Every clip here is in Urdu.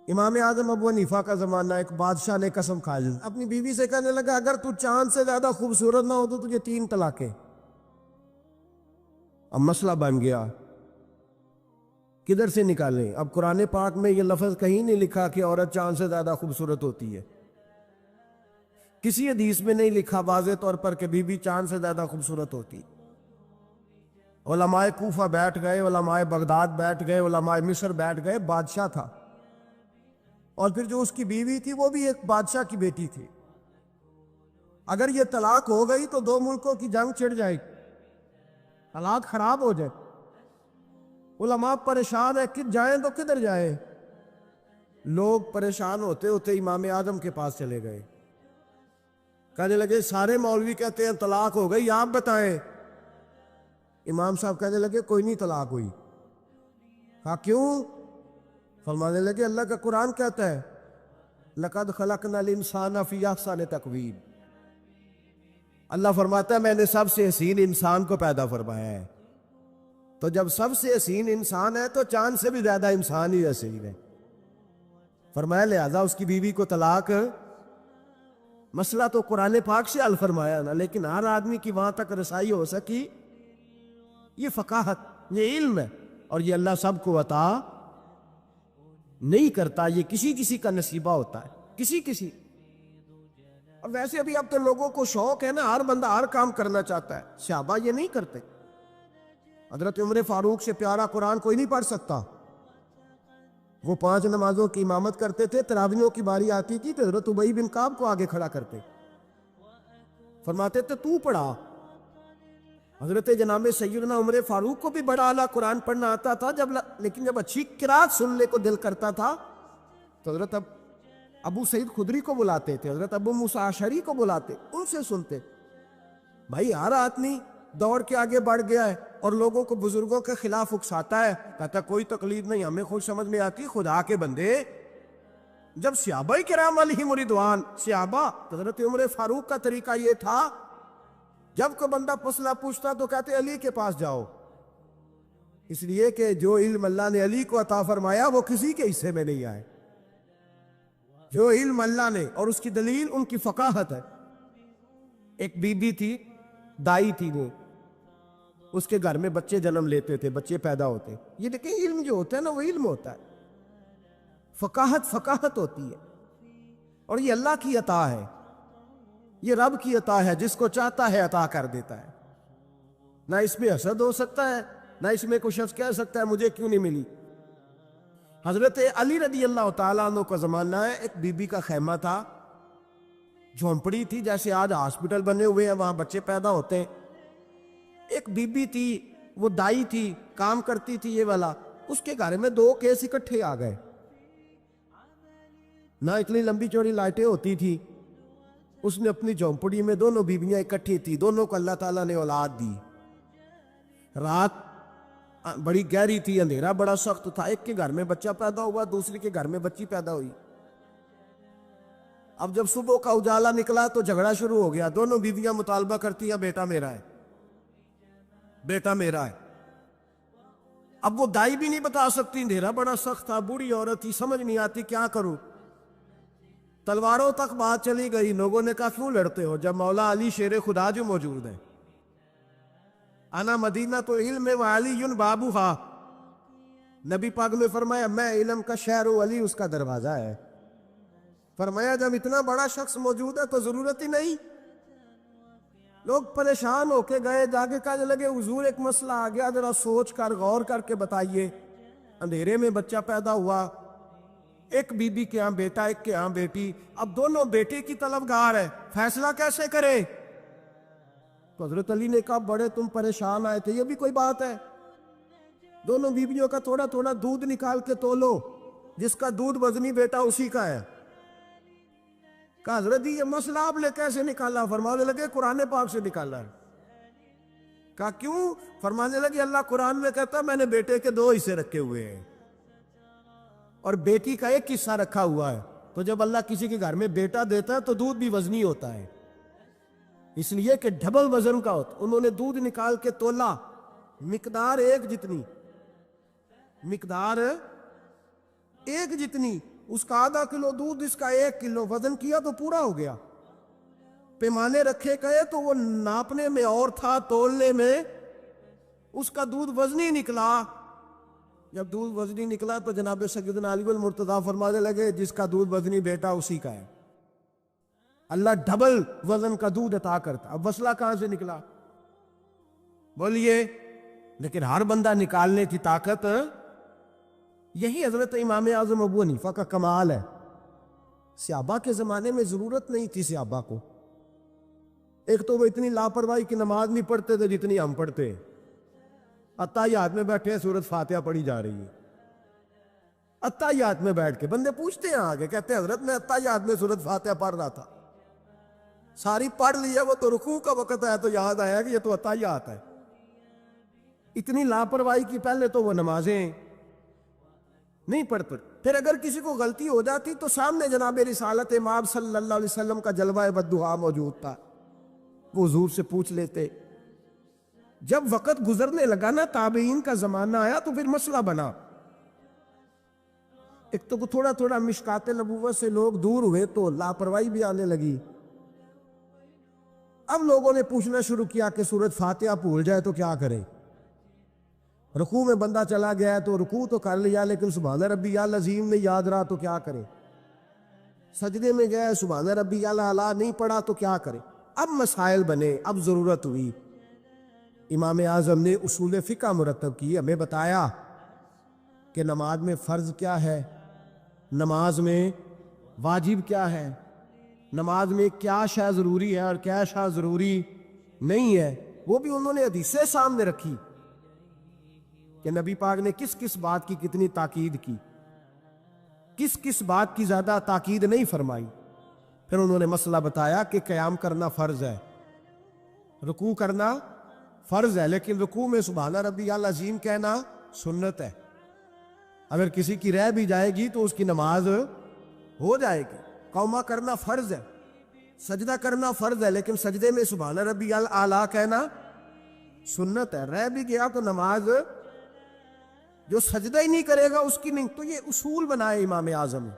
امام اعظم ابو حنیفہ کا زمانہ، ایک بادشاہ نے قسم کھا لی، اپنی بیوی سے کہنے لگا اگر تو چاند سے زیادہ خوبصورت نہ ہو تو تجھے 3 طلاقیں۔ اب مسئلہ بن گیا کدھر سے نکالیں؟ اب قرآن پاک میں یہ لفظ کہیں نہیں لکھا کہ عورت چاند سے زیادہ خوبصورت ہوتی ہے، کسی حدیث میں نہیں لکھا واضح طور پر کہ بی بی چاند سے زیادہ خوبصورت ہوتی۔ علماء کوفہ بیٹھ گئے، علماء بغداد بیٹھ گئے، علماء مصر بیٹھ گئے، بادشاہ تھا، اور پھر جو اس کی بیوی تھی وہ بھی ایک بادشاہ کی بیٹی تھی۔ اگر یہ طلاق ہو گئی تو 2 ملکوں کی جنگ چھڑ جائے گی، حالات خراب ہو جائے۔ علماء پریشان ہے کہ جائیں تو کدھر جائیں؟ لوگ پریشان ہوتے ہوتے امام اعظم کے پاس چلے گئے، کہنے لگے سارے مولوی کہتے ہیں طلاق ہو گئی، آپ بتائیں۔ امام صاحب کہنے لگے کوئی نہیں طلاق ہوئی۔ کہا کیوں؟ فرمانے لگے اللہ کا قرآن کہتا ہے لَقَدْ خَلَقْنَا الْإِنسَانَ فِي أَحْسَنِ تَقْوِيمٍ، اللہ فرماتا ہے میں نے سب سے حسین انسان کو پیدا فرمایا ہے۔ تو جب سب سے حسین انسان ہے تو چاند سے بھی زیادہ انسان ہی حسین ہے۔ فرمایا لہذا اس کی بیوی کو طلاق، مسئلہ تو قرآن پاک سے حل فرمایا نا، لیکن ہر آدمی کی وہاں تک رسائی ہو سکی، یہ فقاہت، یہ علم ہے، اور یہ اللہ سب کو عطا نہیں کرتا، یہ کسی کسی کا نصیبہ ہوتا ہے، کسی۔ اور ویسے ابھی اب تو لوگوں کو شوق ہے نا، ہر بندہ ہر کام کرنا چاہتا ہے، صحابہ یہ نہیں کرتے۔ حضرت عمر فاروق سے پیارا قرآن کوئی نہیں پڑھ سکتا، وہ 5 نمازوں کی امامت کرتے تھے، تراویحوں کی باری آتی تھی تو حضرت ابی بن کعب کو آگے کھڑا کرتے، فرماتے تھے تو پڑھا۔ حضرت جناب سیدنا عمر فاروق کو بھی بڑا اعلیٰ قرآن پڑھنا آتا تھا، لیکن جب اچھی قرات سننے کو دل کرتا تھا تو حضرت ابو سعید خدری کو بلاتے تھے، حضرت ابو موسیٰ اشعری کو بلاتے، ان سے سنتے۔ بھائی ہر آدمی دوڑ کے آگے بڑھ گیا ہے اور لوگوں کو بزرگوں کے خلاف اکساتا ہے، کہتا کوئی تقلید نہیں، ہمیں خود سمجھ میں آتی۔ خدا کے بندے، جب صحابہ کرام علیہم رضوان، صحابہ، حضرت عمر فاروق کا طریقہ یہ تھا جب کوئی بندہ مسئلہ پوچھتا تو کہتے علی کے پاس جاؤ، اس لیے کہ جو علم اللہ نے علی کو عطا فرمایا وہ کسی کے حصے میں نہیں آئے، جو علم اللہ نے، اور اس کی دلیل ان کی فقاہت ہے۔ ایک بی بی تھی، دائی تھی، وہ اس کے گھر میں بچے جنم لیتے تھے، بچے پیدا ہوتے، یہ دیکھیں علم جو ہوتا ہے نا وہ علم ہوتا ہے، فقاہت ہوتی ہے، اور یہ اللہ کی عطا ہے، یہ رب کی عطا ہے، جس کو چاہتا ہے عطا کر دیتا ہے۔ نہ اس میں حسد ہو سکتا ہے، نہ اس میں کوئی شخص کہہ سکتا ہے مجھے کیوں نہیں ملی۔ حضرت علی رضی اللہ تعالیٰ عنہ کا زمانہ ہے، ایک بی بی کا خیمہ تھا، جھونپڑی تھی، جیسے آج ہاسپٹل بنے ہوئے ہیں وہاں بچے پیدا ہوتے ہیں۔ ایک بی بی تھی، وہ دائی تھی، کام کرتی تھی یہ والا، اس کے گھر میں 2 کیس اکٹھے آ گئے، نہ اتنی لمبی چوڑی لائٹیں ہوتی تھی، اس نے اپنی جھونپڑی میں دونوں بیویاں اکٹھی تھی، دونوں کو اللہ تعالیٰ نے اولاد دی۔ رات بڑی گہری تھی، اندھیرا بڑا سخت تھا، ایک کے گھر میں بچہ پیدا ہوا، دوسری کے گھر میں بچی پیدا ہوئی۔ اب جب صبح کا اجالا نکلا تو جھگڑا شروع ہو گیا، دونوں بیویاں مطالبہ کرتی ہیں بیٹا میرا ہے، بیٹا میرا ہے۔ اب وہ دائی بھی نہیں بتا سکتی، اندھیرا بڑا سخت تھا، بوڑھی عورت تھی، سمجھ نہیں آتی کیا کروں۔ تلواروں تک بات چلی گئی، لوگوں نے کہا کیوں لڑتے ہو جب مولا علی شیر خدا جو موجود ہے، انا مدینہ تو علم و علی بابوہا، نبی پاک نے فرمایا میں علم کا شہر ہوں، علی اس کا دروازہ ہے۔ فرمایا جب اتنا بڑا شخص موجود ہے تو ضرورت ہی نہیں۔ لوگ پریشان ہو کے گئے، جا کے کہنے لگے حضور ایک مسئلہ آ گیا، ذرا سوچ کر غور کر کے بتائیے۔ اندھیرے میں بچہ پیدا ہوا، ایک بی بی کے ہاں بیٹا، ایک کے ہاں بیٹی، اب دونوں بیٹے کی طلبگار ہے، فیصلہ کیسے کرے؟ تو حضرت علی نے کہا بڑے تم پریشان آئے تھے، یہ بھی کوئی بات ہے، دونوں بیویوں کا تھوڑا تھوڑا دودھ نکال کے تولو، جس کا دودھ وزنی بیٹا اسی کا ہے۔ کہا حضرت یہ مسئلہ آپ نے کیسے نکالا؟ فرمانے لگے قرآن پاک سے نکالا ہے۔ کہا کیوں؟ فرمانے لگے اللہ قرآن میں کہتا میں نے بیٹے کے 2 حصے رکھے ہوئے ہیں اور بیٹی کا 1 حصہ رکھا ہوا ہے، تو جب اللہ کسی کے گھر میں بیٹا دیتا ہے تو دودھ بھی وزنی ہوتا ہے، اس لیے کہ ڈبل وزن کا ہوتا۔ انہوں نے دودھ نکال کے تولا، مقدار 1 جتنی، اس کا آدھا کلو دودھ اس کا 1 کلو، وزن کیا تو پورا ہو گیا. پیمانے رکھے گئے تو وہ ناپنے میں اور تھا، تولنے میں اس کا دودھ وزنی نکلا. جب دودھ وزنی نکلا تو جناب سیدنا علی المرتضیٰ فرمانے لگے جس کا دودھ وزنی بیٹا اسی کا ہے. اللہ ڈبل وزن کا دودھ عطا کرتا. اب مسئلہ کہاں سے نکلا بولیے؟ لیکن ہر بندہ نکالنے کی طاقت، یہی حضرت امام اعظم ابو حنیفہ کا کمال ہے. صحابہ کے زمانے میں ضرورت نہیں تھی صحابہ کو. ایک تو وہ اتنی لاپرواہی کی نماز نہیں پڑھتے تھے جتنی ہم پڑھتے ہیں. اتحیات میں بیٹھے ہیں، سورۃ فاتحہ پڑھی جا رہی ہے. اتحیات میں بیٹھ کے بندے پوچھتے ہیں آگے، کہتے ہیں حضرت میں اتحیات میں سورۃ فاتحہ پڑھ رہا تھا. ساری پڑھ لیا، وہ تو رکوع کا وقت ہے تو یاد آیا کہ یہ تو اتحیات ہے. اتنی لاپرواہی کی پہلے تو وہ نمازیں نہیں پڑھتے. پھر اگر کسی کو غلطی ہو جاتی تو سامنے جناب رسالت امام صلی اللہ علیہ وسلم کا جلوہ بددعا موجود تھا، وہ حضور سے پوچھ لیتے. جب وقت گزرنے لگا نا، تابعین کا زمانہ آیا تو پھر مسئلہ بنا. ایک تو تھوڑا تھوڑا مشکات نبوت سے لوگ دور ہوئے تو لاپرواہی بھی آنے لگی. اب لوگوں نے پوچھنا شروع کیا کہ سورۃ فاتحہ بھول جائے تو کیا کرے. رکوع میں بندہ چلا گیا ہے تو رکوع تو کر لیا لیکن سبحان ربی العظیم نہیں یاد رہا تو کیا کرے. سجدے میں گئے سبحان ربی الاعلیٰ نہیں پڑھا تو کیا کرے. اب مسائل بنے، اب ضرورت ہوئی. امام اعظم نے اصول فقہ مرتب کی، ہمیں بتایا کہ نماز میں فرض کیا ہے، نماز میں واجب کیا ہے، نماز میں کیا شے ضروری ہے اور کیا شے ضروری نہیں ہے. وہ بھی انہوں نے حدیثیں سامنے رکھی کہ نبی پاک نے کس کس بات کی کتنی تاکید کی، کس کس بات کی زیادہ تاکید نہیں فرمائی. پھر انہوں نے مسئلہ بتایا کہ قیام کرنا فرض ہے، رکوع کرنا فرض ہے، لیکن رکوع میں سبحان ربی العظیم کہنا سنت ہے. اگر کسی کی رہ بھی جائے گی تو اس کی نماز ہو جائے گی. قومہ کرنا فرض ہے، سجدہ کرنا فرض ہے، لیکن سجدے میں سبحان ربی الاعلیٰ کہنا سنت ہے. رہ بھی گیا تو نماز، جو سجدہ ہی نہیں کرے گا اس کی نہیں. تو یہ اصول بنائے امام اعظم.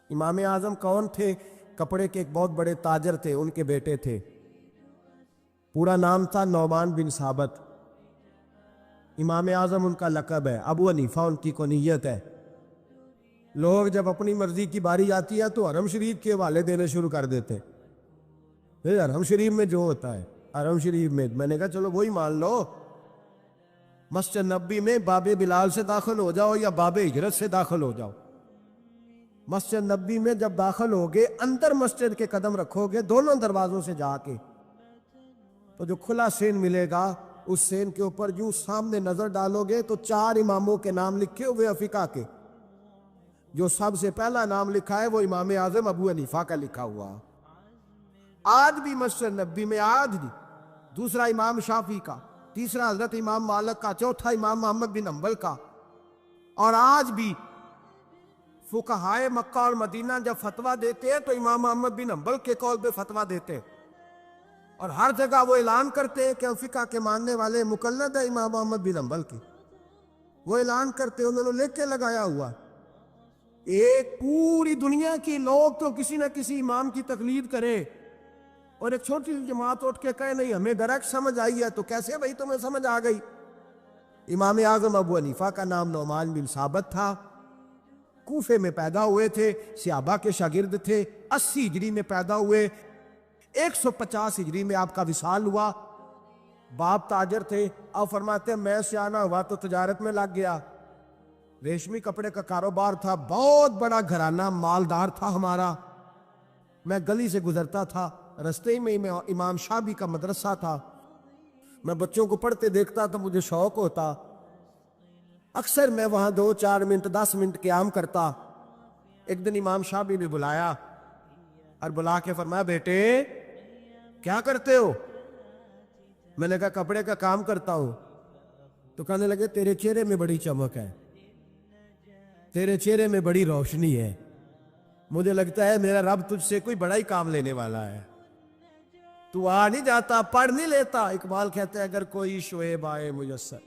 امام اعظم کون تھے؟ کپڑے کے ایک بہت بڑے تاجر تھے، ان کے بیٹے تھے. پورا نام تھا نعمان بن ثابت. امام اعظم ان کا لقب ہے، ابو حنیفہ ان کی کنیت ہے. لوگ جب اپنی مرضی کی باری آتی ہے تو حرم شریف کے حوالے دینے شروع کر دیتے. حرم شریف میں جو ہوتا ہے، حرم شریف میں نے کہا چلو وہی مان لو. مسجد نبی میں باب بلال سے داخل ہو جاؤ یا باب ہجرت سے داخل ہو جاؤ. مسجد نبی میں جب داخل ہوگے، اندر مسجد کے قدم رکھو گے دونوں دروازوں سے جا کے، تو جو کھلا سین ملے گا اس سین کے اوپر یوں سامنے نظر ڈالو گے تو 4 اماموں کے نام لکھے ہوئے فقہ کے. جو سب سے پہلا نام لکھا ہے وہ امام اعظم ابو حنیفہ کا لکھا ہوا. آج بھی مسجد نبی میں، آج بھی دوسرا امام شافعی کا، تیسرا حضرت امام مالک کا، چوتھا امام محمد بن حنبل کا. اور آج بھی فقہائے مکہ اور مدینہ جب فتویٰ دیتے ہیں تو امام محمد بن حنبل کے قول پہ فتویٰ دیتے ہیں. اور ہر جگہ وہ اعلان کرتے ہیں کہ فقہ کے ماننے والے مقلد ہیں امام محمد بن حنبل کے. وہ اعلان کرتے ہیں، انہوں نے لکھ کے لگایا ہوا. ایک پوری دنیا کی لوگ تو کسی نہ کسی امام کی تقلید کرے، اور ایک چھوٹی سی جماعت اٹھ کے کہے نہیں ہمیں ڈائریکٹ سمجھ آئی ہے. تو کیسے بھائی تمہیں سمجھ آ گئی؟ امام اعظم ابو حنیفہ کا نام نعمان بن ثابت تھا. کوفے میں پیدا ہوئے تھے، صحابہ کے شاگرد تھے. 80 ہجری میں پیدا ہوئے، 150 ہجری میں آپ کا وصال ہوا. باپ تاجر تھے. اب فرماتے ہیں میں سیانا ہوا تو تجارت میں لگ گیا. ریشمی کپڑے کا کاروبار تھا، بہت بڑا گھرانہ مالدار تھا ہمارا. میں گلی سے گزرتا تھا، رستے میں امام شافعی کا مدرسہ تھا. میں بچوں کو پڑھتے دیکھتا تو مجھے شوق ہوتا. اکثر میں وہاں 2-4 منٹ 10 منٹ قیام کرتا. ایک دن امام شافعی نے بلایا اور بلا کے فرمایا بیٹے کیا کرتے ہو؟ میں نے کہا کپڑے کا کام کرتا ہوں. تو کہنے لگے تیرے چہرے میں بڑی چمک ہے، تیرے چہرے میں بڑی روشنی ہے، مجھے لگتا ہے میرا رب تجھ سے کوئی بڑا ہی کام لینے والا ہے. تو آ نہیں جاتا، پڑھ نہیں لیتا. اقبال کہتا ہے اگر کوئی شعیب آئے میسر،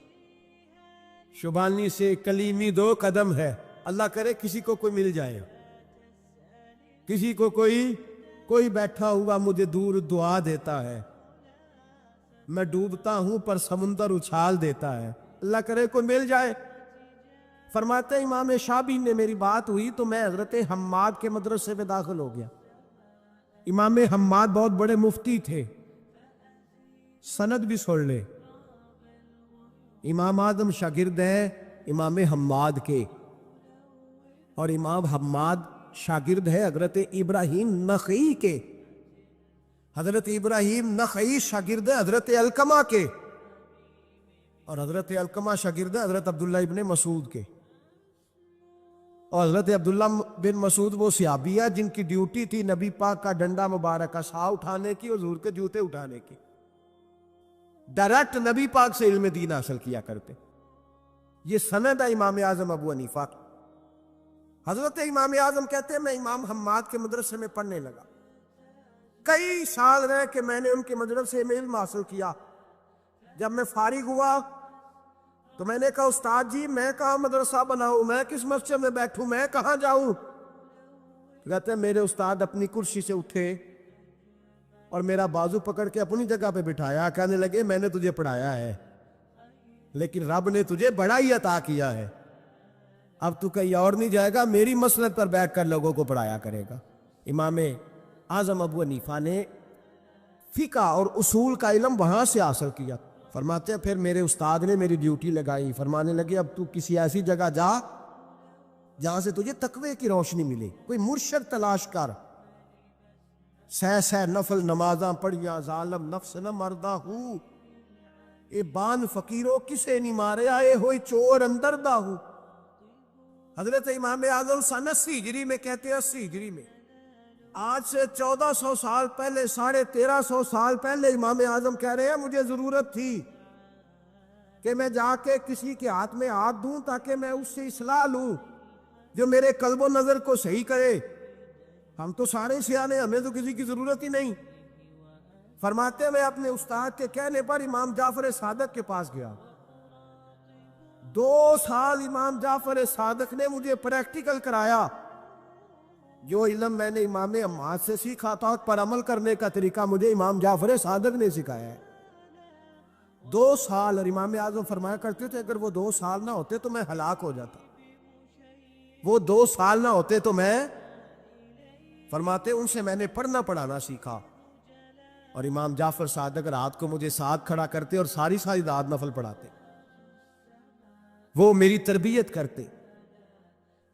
شبانی سے کلیمی 2 قدم ہے، اللہ کرے کسی کو کوئی مل جائے, کسی کو کوئی بیٹھا ہوا مجھے دور دعا دیتا ہے, میں ڈوبتا ہوں پر سمندر اچھال دیتا ہے, اللہ کرے کوئی مل جائے. فرماتے ہیں امام شابی نے میری بات ہوئی تو میں حضرت حماد کے مدرسے میں داخل ہو گیا. امام حماد بہت بڑے مفتی تھے, سند بھی سن لے. امام اعظم شاگرد ہیں امام حماد کے, اور امام حماد شاگرد ہے حضرت ابراہیم نخعی کے. حضرت ابراہیم نخعی شاگرد ہے حضرت علقمہ کے, اور حضرت علقمہ شاگرد ہے حضرت عبداللہ ابن مسعود کے. اور حضرت عبداللہ بن مسعود وہ صحابی ہے جن کی ڈیوٹی تھی نبی پاک کا ڈنڈا مبارک کا سا اٹھانے کی, حضور کے جوتے اٹھانے کی. ڈائریکٹ نبی پاک سے علم دین حاصل کیا کرتے. یہ سند ہے امام اعظم ابو حنیفہ کی. حضرت امام اعظم کہتے ہیں میں امام حماد کے مدرسے میں پڑھنے لگا. کئی سال رہ کے میں نے ان کے مدرسے میں علم حاصل کیا. جب میں فارغ ہوا تو میں نے کہا استاد جی میں کہاں مدرسہ بناؤں, میں کس مسجد میں بیٹھوں, میں کہاں جاؤں. کہتے ہیں میرے استاد اپنی کرسی سے اٹھے اور میرا بازو پکڑ کے اپنی جگہ پہ بٹھایا, کہنے لگے میں نے تجھے پڑھایا ہے لیکن رب نے تجھے بڑا ہی عطا کیا ہے, اب تو کہیں اور نہیں جائے گا, میری مسلک پر بیٹھ کر لوگوں کو پڑھایا کرے گا. امام اعظم ابو حنیفہ نے فقہ اور اصول کا علم وہاں سے حاصل کیا. فرماتے ہیں پھر میرے استاد نے میری ڈیوٹی لگائی, فرمانے لگے اب تو کسی ایسی جگہ جا جہاں سے تجھے تقوی کی روشنی ملے, کوئی مرشد تلاش کر. سہ نفل نمازاں پڑھیاں ظالم نفس نہ مردہ ہوں, اے بان فقیروں کسے نہیں مارے آئے ہوئی چور اندر دا ہوں. حضرت امام اعظم سن 80 ہجری میں کہتے ہیں 80 ہجری میں, آج سے 1400 سال پہلے 1350 سال پہلے امام اعظم کہہ رہے ہیں مجھے ضرورت تھی کہ میں جا کے کسی کے ہاتھ میں ہاتھ دوں تاکہ میں اس سے اصلاح لوں جو میرے قلب و نظر کو صحیح کرے. ہم تو سارے سیانے, ہمیں تو کسی کی ضرورت ہی نہیں. فرماتے ہیں میں اپنے استاد کے کہنے پر امام جعفر صادق کے پاس گیا. 2 سال امام جعفر صادق نے مجھے پریکٹیکل کرایا. جو علم میں نے امام حماد سے سیکھا تھا پر عمل کرنے کا طریقہ مجھے امام جعفر صادق نے سکھایا ہے. 2 سال, اور امام اعظم فرمایا کرتے تھے اگر وہ 2 سال نہ ہوتے تو میں ہلاک ہو جاتا, وہ 2 سال نہ ہوتے تو میں, فرماتے ان سے میں نے پڑھنا پڑھانا سیکھا. اور امام جعفر صادق رات کو مجھے ساتھ کھڑا کرتے اور ساری رات نفل پڑھاتے, وہ میری تربیت کرتے.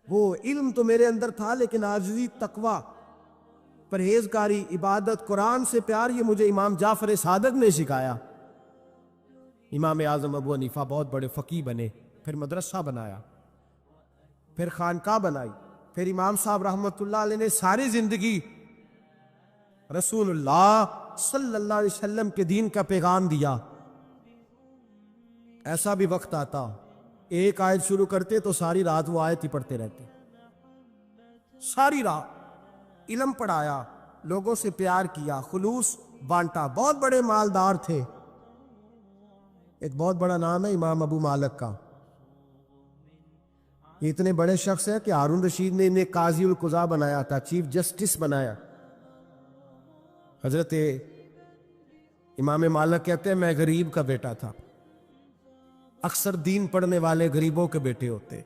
وہ علم تو میرے اندر تھا لیکن عاجزی, تقوی, پرہیزگاری, عبادت, قرآن سے پیار, یہ مجھے امام جعفر صادق نے سکھایا. امام اعظم ابو حنیفہ بہت بڑے فقیہ بنے, پھر مدرسہ بنایا, پھر خانقاہ بنائی, پھر امام صاحب رحمۃ اللہ علیہ نے ساری زندگی رسول اللہ صلی اللہ علیہ وسلم کے دین کا پیغام دیا. ایسا بھی وقت آتا ایک آیت شروع کرتے تو ساری رات وہ آیت ہی پڑھتے رہتے, ساری رات علم پڑھایا, لوگوں سے پیار کیا, خلوص بانٹا. بہت بڑے مالدار تھے. ایک بہت بڑا نام ہے امام ابو مالک کا. یہ اتنے بڑے شخص ہیں کہ ہارون رشید نے انہیں قاضی القضاء بنایا تھا, چیف جسٹس بنایا. حضرت امام مالک کہتے ہیں میں غریب کا بیٹا تھا. اکثر دین پڑھنے والے غریبوں کے بیٹے ہوتے,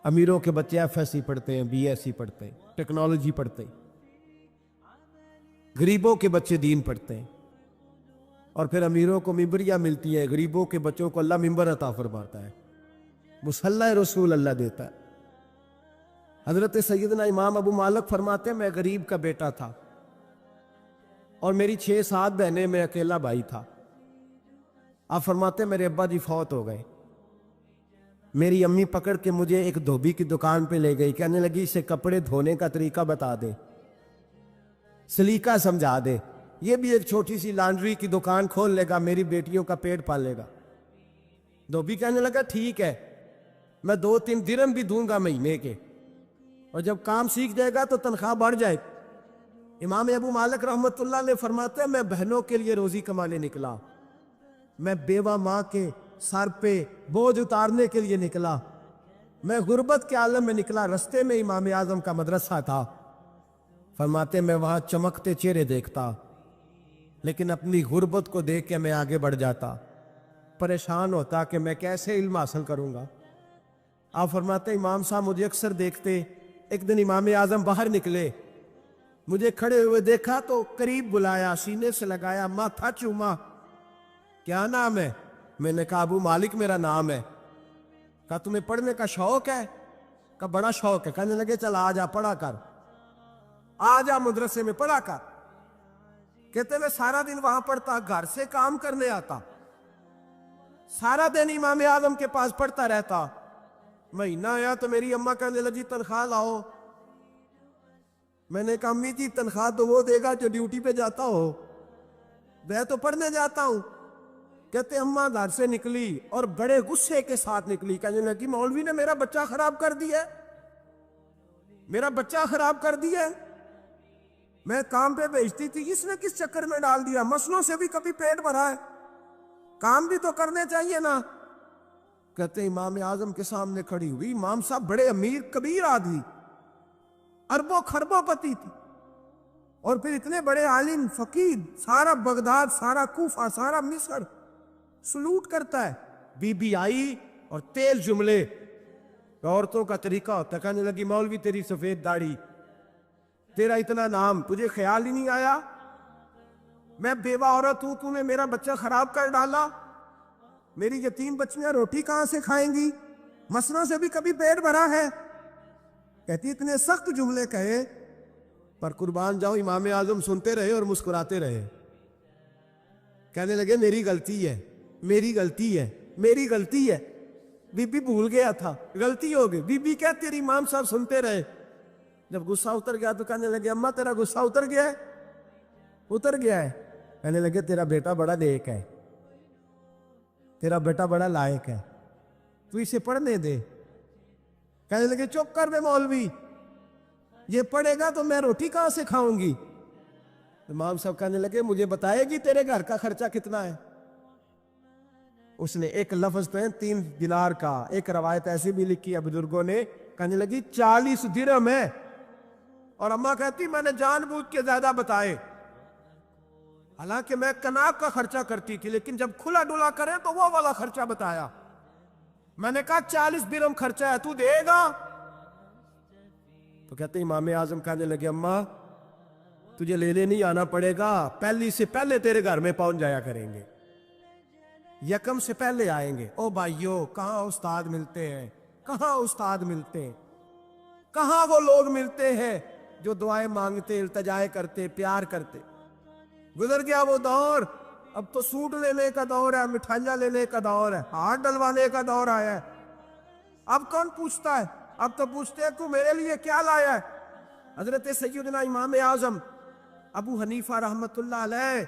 امیروں کے بچے ایف ایس سی پڑھتے ہیں, بی ایس سی پڑھتے ہیں, ٹیکنالوجی پڑھتے ہیں. غریبوں کے بچے دین پڑھتے ہیں, اور پھر امیروں کو ممبریاں ملتی ہیں, غریبوں کے بچوں کو اللہ ممبر عطا فرماتا ہے, مصلی رسول اللہ دیتا ہے. حضرت سیدنا امام ابو مالک فرماتے ہیں میں غریب کا بیٹا تھا اور میری 6-7 بہنیں, میں اکیلا بھائی تھا. آپ فرماتے ہیں میرے ابا جی فوت ہو گئے. میری امی پکڑ کے مجھے ایک دھوبی کی دکان پہ لے گئی, کہنے لگی اسے کپڑے دھونے کا طریقہ بتا دے, سلیقہ سمجھا دے, یہ بھی ایک چھوٹی سی لانڈری کی دکان کھول لے گا, میری بیٹیوں کا پیٹ پالے گا. دھوبی کہنے لگا ٹھیک ہے, میں 2-3 درہم بھی دوں گا مہینے کے, اور جب کام سیکھ جائے گا تو تنخواہ بڑھ جائے. امام ابو مالک رحمت اللہ نے فرماتے ہیں میں بہنوں کے لیے روزی کمانے نکلا, میں بیوہ ماں کے سر پہ بوجھ اتارنے کے لیے نکلا, میں غربت کے عالم میں نکلا، رستے میں امام اعظم کا مدرسہ تھا. فرماتے میں وہاں چمکتے چہرے دیکھتا، لیکن اپنی غربت کو دیکھ کے میں آگے بڑھ جاتا، پریشان ہوتا کہ میں کیسے علم حاصل کروں گا. آپ فرماتے امام صاحب مجھے اکثر دیکھتے. ایک دن امام اعظم باہر نکلے، مجھے کھڑے ہوئے دیکھا تو قریب بلایا، سینے سے لگایا، ماتھا چوما. کیا نام ہے؟ میں نے کہا ابو مالک میرا نام ہے. کہا تمہیں پڑھنے کا شوق ہے؟ کہا بڑا شوق ہے. کہنے لگے چل آ جا پڑھا کر، آ جا مدرسے میں پڑھا کر. کہتے میں سارا دن وہاں پڑھتا، گھر سے کام کرنے آتا، سارا دن امام اعظم کے پاس پڑھتا رہتا. مہینہ آیا تو میری اماں کہنے لگی تنخواہ لاؤ. میں نے کہا امی جی تنخواہ تو وہ دے گا جو ڈیوٹی پہ جاتا ہو، میں تو پڑھنے جاتا ہوں. کہتے اماں گھر سے نکلی اور بڑے غصے کے ساتھ نکلی، کہنے لگی مولوی نے میرا بچہ خراب کر دیا، میرا بچہ خراب کر دیا. میں کام پہ بھیجتی تھی، اس نے کس چکر میں ڈال دیا؟ مسلوں سے بھی کبھی پیٹ بھرا ہے، کام بھی تو کرنے چاہیے نا. کہتے امام اعظم کے سامنے کھڑی ہوئی. امام صاحب بڑے امیر کبیر آدمی، اربوں خربوں پتی تھی، اور پھر اتنے بڑے عالم فقیر، سارا بغداد، سارا کوفہ، سارا مصر سلوٹ کرتا ہے. بی بی آئی اور تیل جملے عورتوں کا طریقہ ہوتا ہے. کہنے لگی مولوی تیری سفید داڑھی، تیرا اتنا نام، تجھے خیال ہی نہیں آیا؟ میں بیوہ عورت ہوں، تو نے میرا بچہ خراب کر ڈالا، میری یتیم بچیاں روٹی کہاں سے کھائیں گی؟ مسلوں سے بھی کبھی پیٹ بھرا ہے؟ کہتی اتنے سخت جملے کہے، پر قربان جاؤ امام اعظم سنتے رہے اور مسکراتے رہے. کہنے لگے میری غلطی ہے، میری غلطی ہے، میری غلطی ہے. بی بی بھول گیا تھا، غلطی ہو گئی. بی بی کہتے تیری امام صاحب سنتے رہے. جب غصہ اتر گیا تو کہنے لگے اماں تیرا غصہ اتر گیا ہے؟ اتر گیا ہے. کہنے لگے تیرا بیٹا بڑا نیک ہے، تیرا بیٹا بڑا لائق ہے، تو اسے پڑھنے دے. کہنے لگے چپ کر بے مولوی، یہ پڑھے گا تو میں روٹی کہاں سے کھاؤں گی؟ امام صاحب کہنے لگے مجھے بتائے گی تیرے گھر کا خرچہ کتنا ہے؟ اس نے ایک لفظ تو ہے 3 دینار کا، ایک روایت ایسی بھی لکھی ہے بزرگوں نے، کہنے لگی 40 درہم ہے. اور اماں کہتی میں نے جان بوجھ کے زیادہ بتائے، حالانکہ میں کناک کا خرچہ کرتی تھی، لیکن جب کھلا ڈلا کرے تو وہ والا خرچہ بتایا. میں نے کہا 40 درہم خرچہ ہے، تو دے گا؟ تو کہتے امام اعظم کہنے لگے اماں تجھے لینے نہیں آنا پڑے گا، پہلی سے پہلے تیرے گھر میں پہنچ جایا کریں گے، یکم سے پہلے آئیں گے. او بھائیو کہاں استاد ملتے ہیں، کہاں استاد ملتے ہیں، کہاں وہ لوگ ملتے ہیں جو دعائیں مانگتے، التجائیں کرتے، پیار کرتے. گزر گیا وہ دور. اب تو سوٹ لینے کا دور ہے، مٹھائیاں لینے کا دور ہے، ہاتھ ڈلوانے کا دور آیا ہے. اب کون پوچھتا ہے؟ اب تو پوچھتے ہیں تو میرے لیے کیا لایا ہے؟ حضرت سیدنا امام اعظم ابو حنیفہ رحمت اللہ علیہ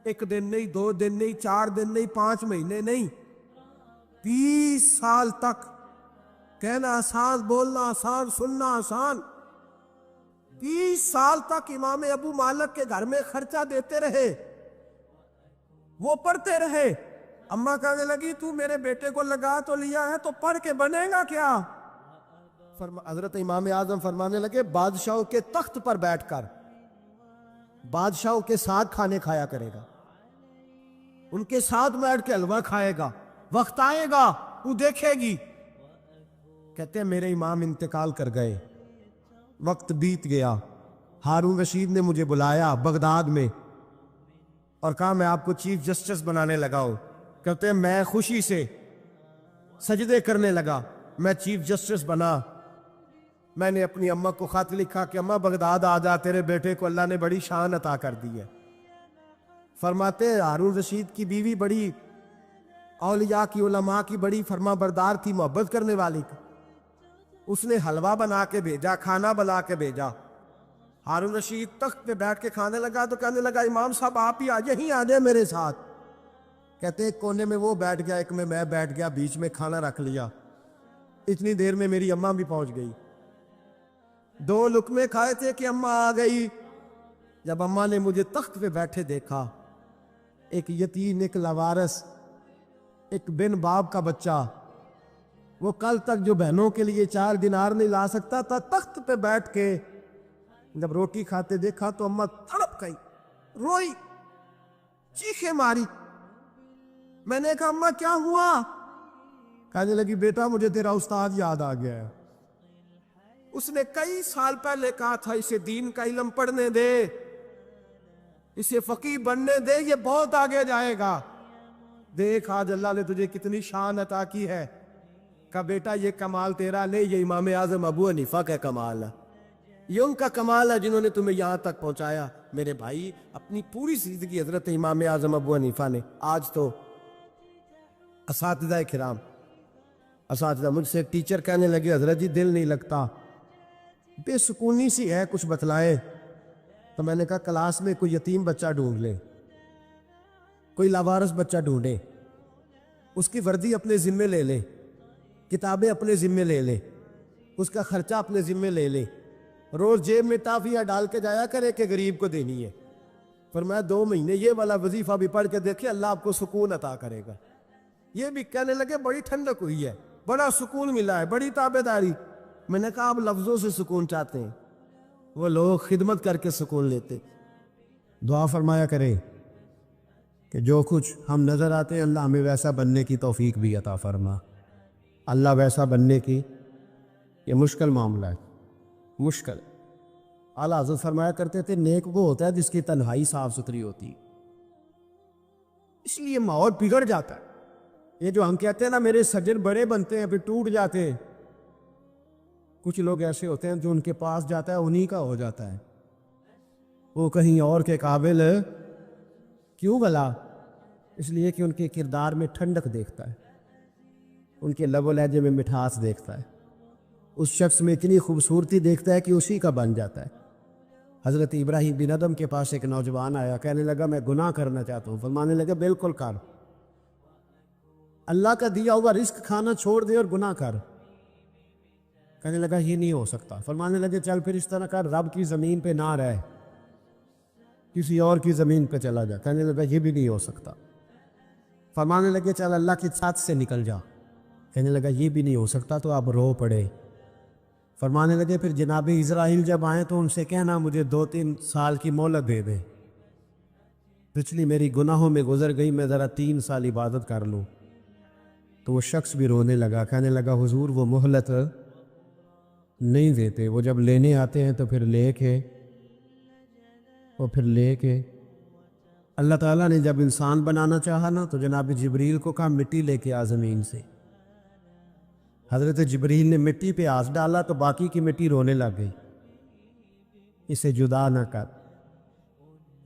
1 دن نہیں، 2 دن نہیں، 4 دن نہیں، 5 مہینے نہیں، 20 سال تک، کہنا آسان، بولنا آسان، سننا آسان، 20 سال تک امام ابو مالک کے گھر میں خرچہ دیتے رہے، وہ پڑھتے رہے. اماں کہنے لگی تو میرے بیٹے کو لگا تو لیا ہے تو پڑھ کے بنے گا کیا؟ حضرت امام اعظم فرمانے لگے بادشاہوں کے تخت پر بیٹھ کر بادشاہوں کے ساتھ کھانے کھایا کرے گا، ان کے ساتھ بیٹھ کے حلوہ کھائے گا، وقت آئے گا تو دیکھے گی. کہتے ہیں میرے امام انتقال کر گئے، وقت بیت گیا. ہارون رشید نے مجھے بلایا بغداد میں اور کہا میں آپ کو چیف جسٹس بنانے لگا ہوں. کہتے ہیں میں خوشی سے سجدے کرنے لگا. میں چیف جسٹس بنا. میں نے اپنی اماں کو خط لکھا کہ اماں بغداد آ جا، تیرے بیٹے کو اللہ نے بڑی شان عطا کر دی ہے. فرماتے ہارون رشید کی بیوی بڑی اولیاء کی، علماء کی بڑی فرما بردار تھی، محبت کرنے والی تھی. اس نے حلوہ بنا کے بھیجا، کھانا بنا کے بھیجا. ہارون رشید تخت پہ بیٹھ کے کھانے لگا تو کہنے لگا امام صاحب آپ ہی یہیں آ جائیں میرے ساتھ. کہتے ایک کونے میں وہ بیٹھ گیا، ایک میں بیٹھ گیا، بیچ میں کھانا رکھ لیا. اتنی دیر میں میری اماں بھی پہنچ گئی. 2 لقمے کھائے تھے کہ اماں آ گئی. جب اماں نے مجھے تخت پہ بیٹھے دیکھا، ایک یتیم، ایک لاوارث، ایک بن باپ کا بچہ، وہ کل تک جو بہنوں کے لیے 4 دینار نہیں لا سکتا تھا، تخت پہ بیٹھ کے جب روٹی کھاتے دیکھا تو اماں تڑپ گئی، روئی، چیخیں ماری۔ میں نے کہا اماں کیا ہوا؟ کہنے لگی بیٹا مجھے تیرا استاد یاد آ گیا ہے، اس نے کئی سال پہلے کہا تھا اسے دین کا علم پڑھنے دے، اسے فقیہ بننے دے، یہ بہت آگے جائے گا۔ دیکھ آج اللہ نے تجھے کتنی شان عطا کی ہے۔ کہا بیٹا یہ کمال تیرا نہیں، یہ امام اعظم ابو حنیفہ کا کمال ہے، یہ ان کا کمال ہے جنہوں نے تمہیں یہاں تک پہنچایا۔ میرے بھائی اپنی پوری زندگی حضرت امام اعظم ابو حنیفہ نے، آج تو اساتذہ کرام، اساتذہ مجھ سے ایک ٹیچر کہنے لگے حضرت جی دل نہیں لگتا، بے سکونی سی ہے، کچھ بتلائے۔ تو میں نے کہا کلاس میں کوئی یتیم بچہ ڈھونڈ لے، کوئی لاوارث بچہ ڈھونڈے، اس کی وردی اپنے ذمے لے لے، کتابیں اپنے ذمے لے لے، اس کا خرچہ اپنے ذمے لے لے، روز جیب میں ٹافیاں ڈال کے جایا کرے کہ غریب کو دینی ہے۔ فرمایا 2 مہینے یہ والا وظیفہ بھی پڑھ کے دیکھے، اللہ آپ کو سکون عطا کرے گا۔ یہ بھی کہنے لگے بڑی ٹھنڈک ہوئی ہے، بڑا سکون ملا ہے، بڑی تابعداری۔ میں نے کہا آپ لفظوں سے سکون چاہتے ہیں، وہ لوگ خدمت کر کے سکون لیتے۔ دعا فرمایا کرے کہ جو کچھ ہم نظر آتے ہیں اللہ ہمیں ویسا بننے کی توفیق بھی عطا فرما۔ اللہ ویسا بننے کی یہ مشکل معاملہ ہے، مشکل۔ اعلیٰ حضرت فرمایا کرتے تھے نیک وہ ہوتا ہے جس کی تنہائی صاف ستھری ہوتی، اس لیے ماحول بگڑ جاتا ہے۔ یہ جو ہم کہتے ہیں نا میرے سجن بڑے بنتے ہیں پھر ٹوٹ جاتے ہیں، کچھ لوگ ایسے ہوتے ہیں جو ان کے پاس جاتا ہے انہی کا ہو جاتا ہے، وہ کہیں اور کے قابل کیوں بھلا؟ اس لیے کہ ان کے کردار میں ٹھنڈک دیکھتا ہے، ان کے لب و لہجے میں مٹھاس دیکھتا ہے، اس شخص میں اتنی خوبصورتی دیکھتا ہے کہ اسی کا بن جاتا ہے۔ حضرت ابراہیم بن ادم کے پاس ایک نوجوان آیا، کہنے لگا میں گناہ کرنا چاہتا ہوں۔ فرمانے لگے بالکل کر، اللہ کا دیا ہوا رزق کھانا چھوڑ دے اور گناہ کر۔ کہنے لگا یہ نہیں ہو سکتا۔ فرمانے لگے چل پھر اس طرح کر، رب کی زمین پہ نہ رہ، کسی اور کی زمین پہ چلا جا۔ کہنے لگا یہ بھی نہیں ہو سکتا۔ فرمانے لگے چل اللہ کی چھت سے نکل جا۔ کہنے لگا یہ بھی نہیں ہو سکتا، تو آپ رو پڑے۔ فرمانے لگے پھر جناب اسرائیل جب آئیں تو ان سے کہنا مجھے 2-3 سال کی مہلت دے دیں، پچھلی میری گناہوں میں گزر گئی، میں ذرا 3 سال عبادت کر لوں۔ تو وہ شخص بھی رونے لگا، کہنے لگا حضور وہ مہلت نہیں دیتے، وہ جب لینے آتے ہیں تو پھر لے کے اللہ تعالیٰ نے جب انسان بنانا چاہا نا تو جناب جبریل کو کہا مٹی لے کے آ زمین سے۔ حضرت جبریل نے مٹی پہ ہاتھ ڈالا تو باقی کی مٹی رونے لگ گئی، اسے جدا نہ کر۔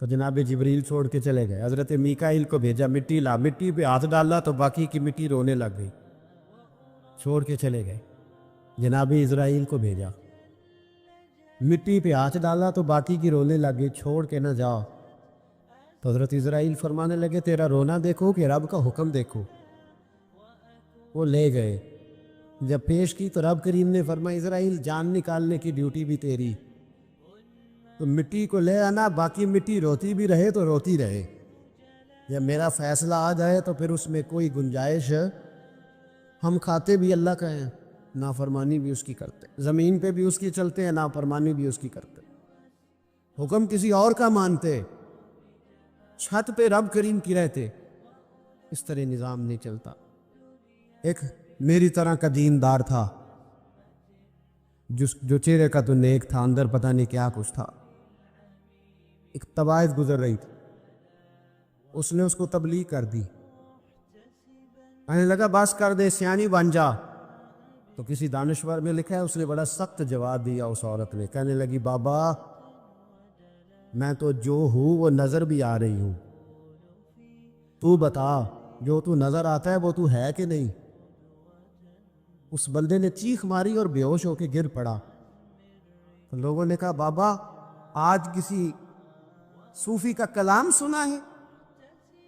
تو جناب جبریل چھوڑ کے چلے گئے۔ حضرت میکائیل کو بھیجا مٹی لا، مٹی پہ ہاتھ ڈالا تو باقی کی مٹی رونے لگ گئی، چھوڑ کے چلے گئے۔ جناب اسرائیل کو بھیجا، مٹی پہ ہاتھ ڈالا تو باقی کی رونے لگ گئی، چھوڑ کے نہ جاؤ۔ تو حضرت اسرائیل فرمانے لگے تیرا رونا دیکھو کہ رب کا حکم دیکھو۔ وہ لے گئے، جب پیش کی تو رب کریم نے فرمایا اسرائیل جان نکالنے کی ڈیوٹی بھی تیری، تو مٹی کو لے آنا، باقی مٹی روتی بھی رہے تو روتی رہے، جب میرا فیصلہ آ جائے تو پھر اس میں کوئی گنجائش، ہم کھاتے بھی اللہ کا ہیں، نافرمانی بھی اس کی کرتے، زمین پہ بھی اس کی چلتے ہیں، نافرمانی بھی اس کی کرتے، حکم کسی اور کا مانتے، چھت پہ رب کریم کی رہتے، اس طرح نظام نہیں چلتا۔ ایک میری طرح کا دیندار تھا جو چہرے کا تو نیک تھا، اندر پتہ نہیں کیا کچھ تھا۔ ایک طوائف گزر رہی تھی، اس نے اس کو تبلیغ کر دی، کہنے لگا بس کر دے سیانی بن جا۔ تو کسی دانشور میں لکھا ہے اس نے بڑا سخت جواب دیا اس عورت نے، کہنے لگی بابا میں تو جو ہوں وہ نظر بھی آ رہی ہوں، تو بتا جو تو نظر آتا ہے وہ تو ہے کہ نہیں؟ اس بندے نے چیخ ماری اور بے ہوش ہو کے گر پڑا۔ تو لوگوں نے کہا بابا آج کسی صوفی کا کلام سنا ہے؟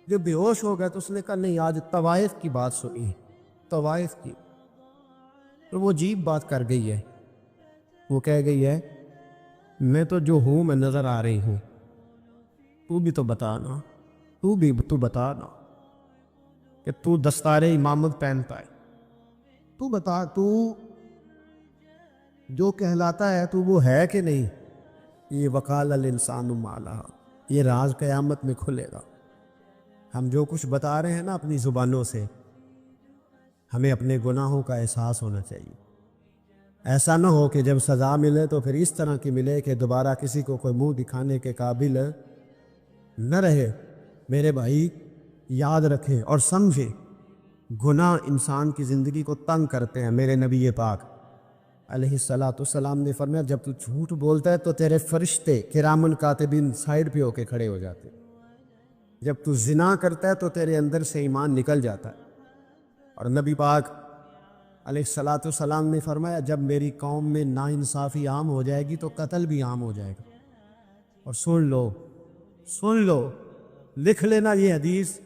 جو بے ہوش ہو گیا تو اس نے کہا نہیں، آج طوائف کی بات سنی، طوائف کی۔ تو وہ عجیب بات کر گئی ہے، وہ کہہ گئی ہے میں تو جو ہوں میں نظر آ رہی ہوں، تو بھی تو بتانا، تو بتانا کہ تو دستار امامت پہنتا ہے، تو بتا تو جو کہلاتا ہے تو وہ ہے کہ نہیں؟ یہ وقال الانسان ما لہا، یہ راز قیامت میں کھلے گا۔ ہم جو کچھ بتا رہے ہیں نا اپنی زبانوں سے، ہمیں اپنے گناہوں کا احساس ہونا چاہیے۔ ایسا نہ ہو کہ جب سزا ملے تو پھر اس طرح کی ملے کہ دوبارہ کسی کو کوئی منہ دکھانے کے قابل نہ رہے۔ میرے بھائی یاد رکھیں اور سمجھیں، گناہ انسان کی زندگی کو تنگ کرتے ہیں۔ میرے نبی پاک علیہ السلام نے فرمایا جب تو جھوٹ بولتا ہے تو تیرے فرشتے کرام الکاتبین سائڈ پہ ہو کے کھڑے ہو جاتے ہیں۔ جب تو زنا کرتا ہے تو تیرے اندر سے ایمان نکل جاتا ہے۔ اور نبی پاک علیہ السلام نے فرمایا جب میری قوم میں ناانصافی عام ہو جائے گی تو قتل بھی عام ہو جائے گا۔ اور سن لو، لکھ لینا یہ حدیث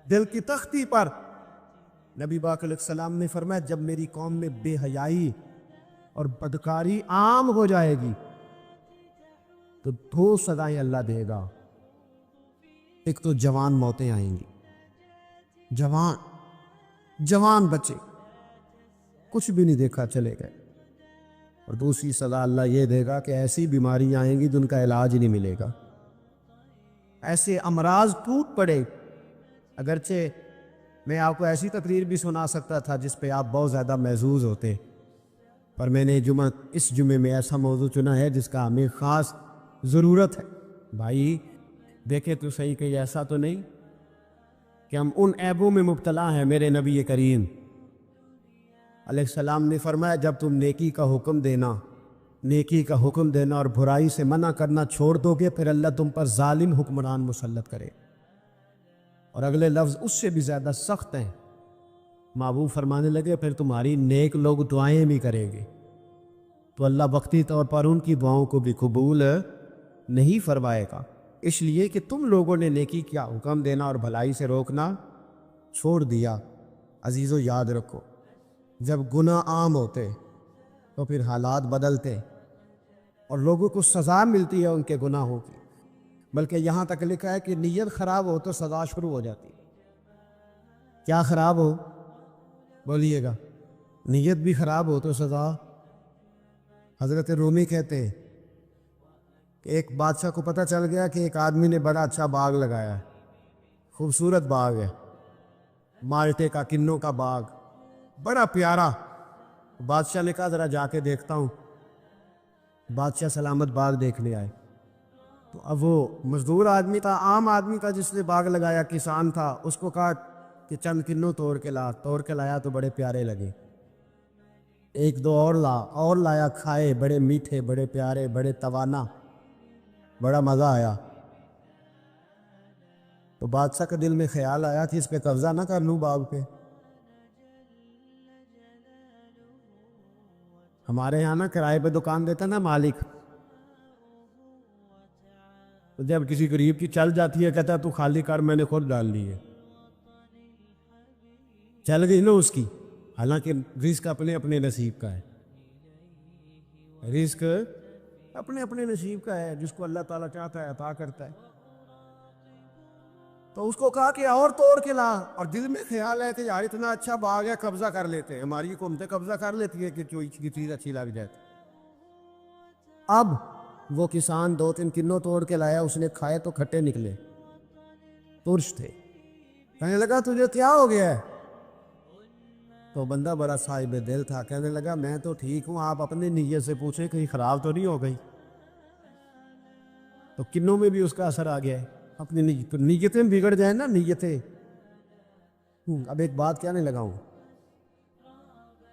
دل کی تختی پر۔ نبی پاک علیہ السلام نے فرمایا جب میری قوم میں بے حیائی اور بدکاری عام ہو جائے گی تو 2 سزائیں اللہ دے گا۔ ایک تو جوان موتیں آئیں گی، جوان بچے کچھ بھی نہیں دیکھا چلے گئے۔ اور دوسری سزا اللہ یہ دے گا کہ ایسی بیماری آئیں گی جن کا علاج نہیں ملے گا، ایسے امراض ٹوٹ پڑے۔ اگرچہ میں آپ کو ایسی تقریر بھی سنا سکتا تھا جس پہ آپ بہت زیادہ محظوظ ہوتے، پر میں نے اس جمعے میں ایسا موضوع چنا ہے جس کا ہمیں خاص ضرورت ہے۔ بھائی دیکھے تو صحیح کہ ایسا تو نہیں کہ ہم ان عیبوں میں مبتلا ہیں۔ میرے نبی کریم علیہ السلام نے فرمایا جب تم نیکی کا حکم دینا اور برائی سے منع کرنا چھوڑ دو گے پھر اللہ تم پر ظالم حکمران مسلط کرے۔ اور اگلے لفظ اس سے بھی زیادہ سخت ہیں۔ محبوب فرمانے لگے پھر تمہاری نیک لوگ دعائیں بھی کریں گے تو اللہ وقتی طور پر ان کی دعاؤں کو بھی قبول نہیں فرمائے گا، اس لیے کہ تم لوگوں نے نیکی کا حکم دینا اور بھلائی سے روکنا چھوڑ دیا۔ عزیزو یاد رکھو، جب گناہ عام ہوتے تو پھر حالات بدلتے اور لوگوں کو سزا ملتی ہے ان کے گناہوں کی، بلکہ یہاں تک لکھا ہے کہ نیت خراب ہو تو سزا شروع ہو جاتی۔ کیا خراب ہو؟ بولیے گا۔ نیت بھی خراب ہو تو سزا۔ حضرت رومی کہتے ہیں کہ ایک بادشاہ کو پتہ چل گیا کہ ایک آدمی نے بڑا اچھا باغ لگایا ہے، خوبصورت باغ ہے، مالٹے کا، کنوں کا باغ، بڑا پیارا۔ بادشاہ نے کہا ذرا جا کے دیکھتا ہوں۔ بادشاہ سلامت باغ دیکھنے آئے تو اب وہ مزدور آدمی تھا، عام آدمی تھا جس نے باغ لگایا، کسان تھا، اس کو کہا کہ چند کنوں توڑ کے لایا تو بڑے پیارے لگے۔ ایک دو اور لایا، کھائے، بڑے میٹھے، بڑے پیارے، بڑے توانا، بڑا مزہ آیا۔ تو بادشاہ کے دل میں خیال آیا کہ اس پہ قبضہ نہ کر لوں باغ پہ۔ ہمارے یہاں نا کرائے پہ دکان دیتا نا مالک، تو جب کسی غریب کی چل جاتی ہے کہتا ہے تو خالی کر، میں نے خود ڈال لی ہے۔ چل گئی نا اس کی، حالانکہ رزق اپنے اپنے نصیب کا ہے، رزق اپنے اپنے نصیب کا ہے، جس کو اللہ تعالیٰ چاہتا ہے عطا کرتا ہے۔ تو اس کو کہا کہ اور توڑ کے لا، اور دل میں خیال ہے کہ یار اتنا اچھا باغ ہے، قبضہ کر لیتے ہیں، ہماری حکومتیں قبضہ کر لیتی ہے کہ کوئی چیز اچھی لگ جائے۔ اب وہ کسان 2-3 کنوں توڑ کے لایا، اس نے کھائے تو کھٹے نکلے، ترش تھے۔ کہنے لگا تجھے کیا ہو گیا ہے؟ تو بندہ بڑا صاحب دل تھا، کہنے لگا میں تو ٹھیک ہوں، آپ اپنی نیت سے پوچھیں کہیں خراب تو نہیں ہو گئی۔ تو کنوں میں بھی اس کا اثر آ گیا ہے، اپنی نیتیں بگڑ جائیں نا، نیتیں۔ اب ایک بات کہنے لگا ہوں،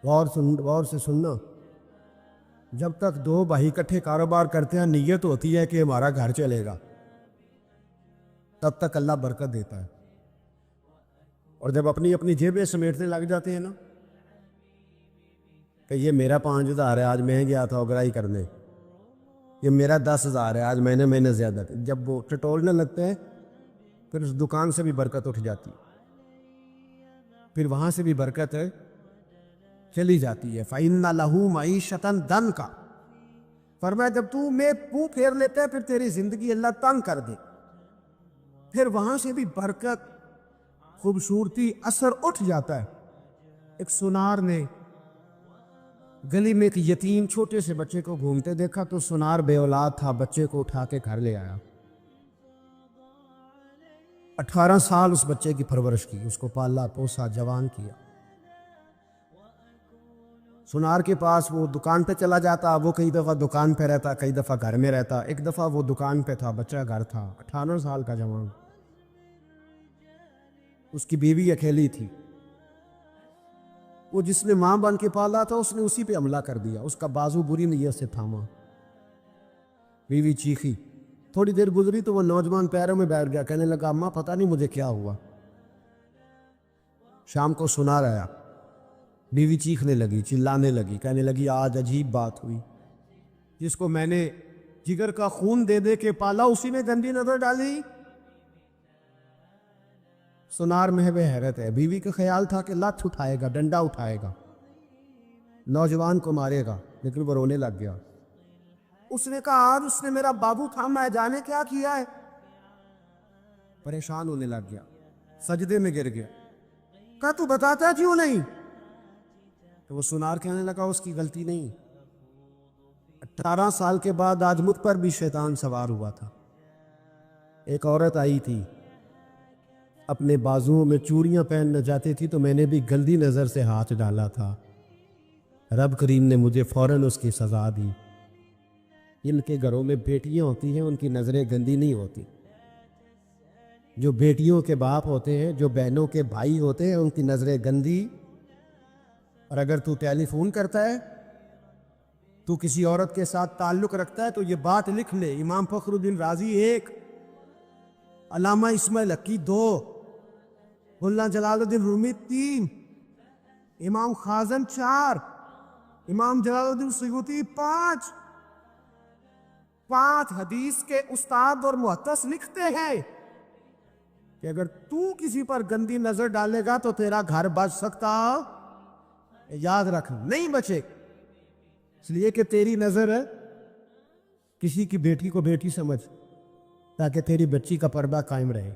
غور سے سننا۔ جب تک 2 بھائی اکٹھے کاروبار کرتے ہیں، نیت ہوتی ہے کہ ہمارا گھر چلے گا، تب تک اللہ برکت دیتا ہے۔ اور جب اپنی اپنی جیبیں سمیٹنے لگ جاتے ہیں نا کہ یہ میرا 5,000 ہے، آج میں گیا تھا اگرائی کرنے، یہ میرا 10,000 ہے، آج میں نے زیادہ کی، جب وہ ٹٹولنے لگتے ہیں پھر اس دکان سے بھی برکت اٹھ جاتی، پھر وہاں سے بھی برکت چلی جاتی ہے۔ فَإِنَّ لَهُ مَعِيشَةً ضَنْكَ، فرمایا جب تو میں منہ پھیر لیتا ہے پھر تیری زندگی اللہ تنگ کر دے، پھر وہاں سے بھی برکت، خوبصورتی، اثر اٹھ جاتا ہے۔ ایک سونار نے گلی میں ایک یتیم چھوٹے سے بچے کو گھومتے دیکھا تو سونار بے اولاد تھا، بچے کو اٹھا کے گھر لے آیا۔ 18 سال اس بچے کی پرورش کی، اس کو پالا پوسا، جوان کیا۔ سونار کے پاس وہ دکان پہ چلا جاتا، وہ کئی دفعہ دکان پہ رہتا، کئی دفعہ گھر میں رہتا۔ ایک دفعہ وہ دکان پہ تھا، بچہ گھر تھا، 18 سال کا جوان۔ اس کی بیوی اکیلی تھی، وہ جس نے ماں بن کے پالا تھا اس نے اسی پہ حملہ کر دیا، اس کا بازو بری نیت سے تھاما۔ بیوی چیخی، تھوڑی دیر گزری تو وہ نوجوان پیروں میں بیٹھ گیا، کہنے لگا اماں پتہ نہیں مجھے کیا ہوا۔ شام کو سونار آیا، بیوی چیخنے لگی، چلانے لگی، کہنے لگی آج عجیب بات ہوئی، جس کو میں نے جگر کا خون دے دے کے پالا اسی نے گندی نظر ڈالی۔ سونار محو حیرت ہے، بیوی کا خیال تھا کہ لت اٹھائے گا، ڈنڈا اٹھائے گا، نوجوان کو مارے گا، لیکن وہ رونے لگ گیا۔ اس نے کہا آج اس نے میرا بابو تھا، میں جانے کیا کیا ہے۔ پریشان ہونے لگ گیا، سجدے میں گر گیا، کہا تو بتاتا کیوں نہیں؟ تو وہ سونار کہنے لگا اس کی غلطی نہیں۔ 18 سال کے بعد آج مجھ پر بھی شیطان سوار ہوا تھا۔ ایک عورت آئی تھی، اپنے بازوؤں میں چوڑیاں پہننا چاہتی تھی تو میں نے بھی گندی نظر سے ہاتھ ڈالا تھا، رب کریم نے مجھے فوراً اس کی سزا دی۔ ان کے گھروں میں بیٹیاں ہوتی ہیں، ان کی نظریں گندی نہیں ہوتی۔ جو بیٹیوں کے باپ ہوتے ہیں، جو بہنوں کے بھائی ہوتے ہیں، ان کی نظریں گندی۔ اور اگر تو ٹیلی فون کرتا ہے، تو کسی عورت کے ساتھ تعلق رکھتا ہے تو یہ بات لکھ لے، امام فخر الدین رازی 1، علامہ اسماعیل حقی 2، ملا جلال الدین رومی 3، امام خازن 4، امام جلال الدین سیوطی 5۔ 5 حدیث کے استاد اور محدث لکھتے ہیں کہ اگر تو کسی پر گندی نظر ڈالے گا تو تیرا گھر بچ سکتا، یاد رکھ نہیں بچے، اس لیے کہ تیری نظر ہے کسی کی بیٹی کو بیٹی سمجھ، تاکہ تیری بچی کا پردہ قائم رہے۔